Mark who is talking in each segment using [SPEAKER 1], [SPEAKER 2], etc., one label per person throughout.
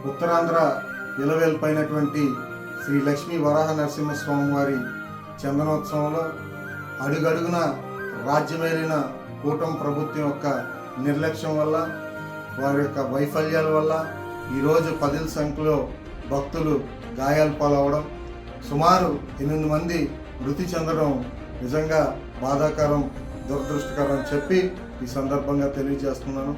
[SPEAKER 1] ఉత్తరాంధ్ర ఇలవేల్పైనటువంటి శ్రీ లక్ష్మీ వరాహ నరసింహస్వామి వారి చందనోత్సవంలో అడుగడుగున రాజ్యమేలిన కూటమి ప్రభుత్వం యొక్క నిర్లక్ష్యం వల్ల, వారి యొక్క వైఫల్యాల వల్ల ఈరోజు పదుల సంఖ్యలో భక్తులు గాయాల పాలవడం, సుమారు 8 మంది మృతి చెందడం నిజంగా బాధాకరం, దురదృష్టకరం అని చెప్పి ఈ సందర్భంగా తెలియజేస్తున్నాను.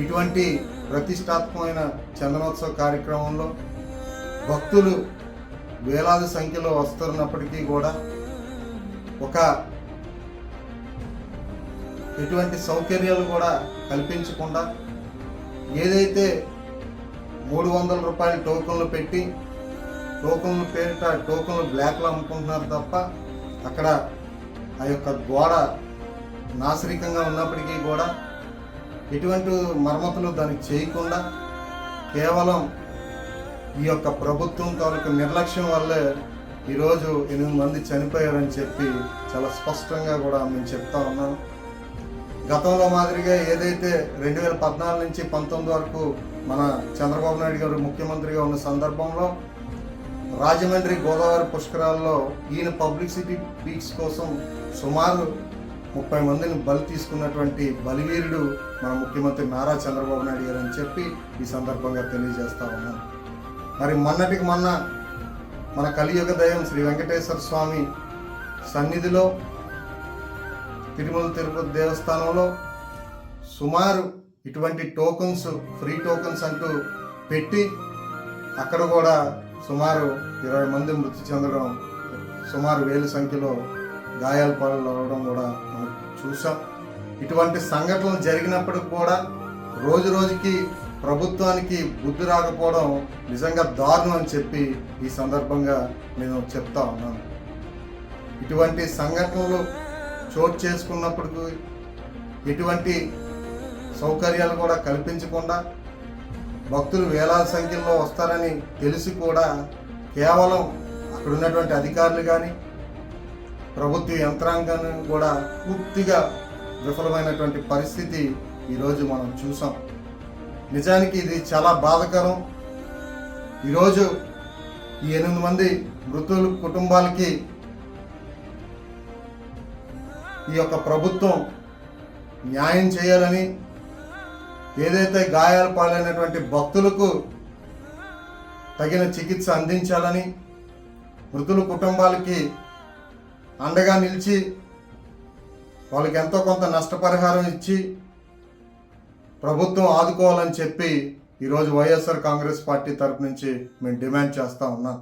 [SPEAKER 1] ఇటువంటి ప్రతిష్టాత్మకమైన చందనోత్సవ కార్యక్రమంలో భక్తులు వేలాది సంఖ్యలో వస్తున్నప్పటికీ కూడా ఎటువంటి సౌకర్యాలు కూడా కల్పించకుండా ఏదైతే 300 రూపాయల టోకన్లు పెట్టి టోకన్ల పేరిట టోకన్లు బ్లాక్లో అమ్ముకుంటున్నారు తప్ప అక్కడ ఆ యొక్క గోడ నాశరికంగా ఉన్నప్పటికీ కూడా ఎటువంటి మరమ్మతులు దానికి చేయకుండా కేవలం ఈ యొక్క ప్రభుత్వం తాలూకు నిర్లక్ష్యం వల్లే ఈరోజు 8 మంది చనిపోయారని చెప్పి చాలా స్పష్టంగా కూడా మేము చెప్తా ఉన్నాం. గతంలో మాదిరిగా ఏదైతే 2014 నుంచి 19 వరకు మన చంద్రబాబు నాయుడు గారు ముఖ్యమంత్రిగా ఉన్న సందర్భంలో రాజమండ్రి గోదావరి పుష్కరాల్లో ఈయన పబ్లిసిటీ పీక్స్ కోసం సుమారు 30 మందిని బలి తీసుకున్నటువంటి బలివీరుడు మన ముఖ్యమంత్రి నారా చంద్రబాబు నాయుడు గారు అని చెప్పి ఈ సందర్భంగా తెలియజేస్తా ఉన్నాను. మరి మొన్నటికి మొన్న మన కలియుగ దైవం శ్రీ వెంకటేశ్వర స్వామి సన్నిధిలో తిరుమల తిరుపతి దేవస్థానంలో సుమారు ఇటువంటి టోకన్స్, ఫ్రీ టోకన్స్ అంటూ పెట్టి అక్కడ కూడా సుమారు 20 మంది మృతి చెందడం, సుమారు 1000 సంఖ్యలో గాయాల పాలవడం కూడా మనం చూసాం. ఇటువంటి సంఘటనలు జరిగినప్పటికి కూడా రోజు రోజుకి ప్రభుత్వానికి బుద్ధి రాకపోవడం నిజంగా దారుణం అని చెప్పి ఈ సందర్భంగా నేను చెప్తా ఉన్నాను. ఇటువంటి సంఘటనలు చోటు చేసుకున్నప్పుడు ఎటువంటి సౌకర్యాలు కూడా కల్పించకుండా భక్తులు వేలాది సంఖ్యలో వస్తారని తెలిసి కూడా కేవలం అక్కడ ఉన్నటువంటి అధికారులు కానీ ప్రభుత్వ యంత్రాంగాన్ని కూడా పూర్తిగా విఫలమైనటువంటి పరిస్థితి ఈరోజు మనం చూసాం. నిజానికి ఇది చాలా బాధాకరం. ఈరోజు ఈ 8 మంది మృతుల కుటుంబాలకి ఈ యొక్క ప్రభుత్వం న్యాయం చేయాలని, ఏదైతే గాయాల పాలైనటువంటి భక్తులకు తగిన చికిత్స అందించాలని, మృతుల కుటుంబాలకి అండగా నిలిచి వాళ్ళకి ఎంతో కొంత నష్టపరిహారం ఇచ్చి ప్రభుత్వం ఆదుకోవాలని చెప్పి ఈరోజు వైఎస్ఆర్ కాంగ్రెస్ పార్టీ తరపు నుంచి మేము డిమాండ్ చేస్తూ ఉన్నాం.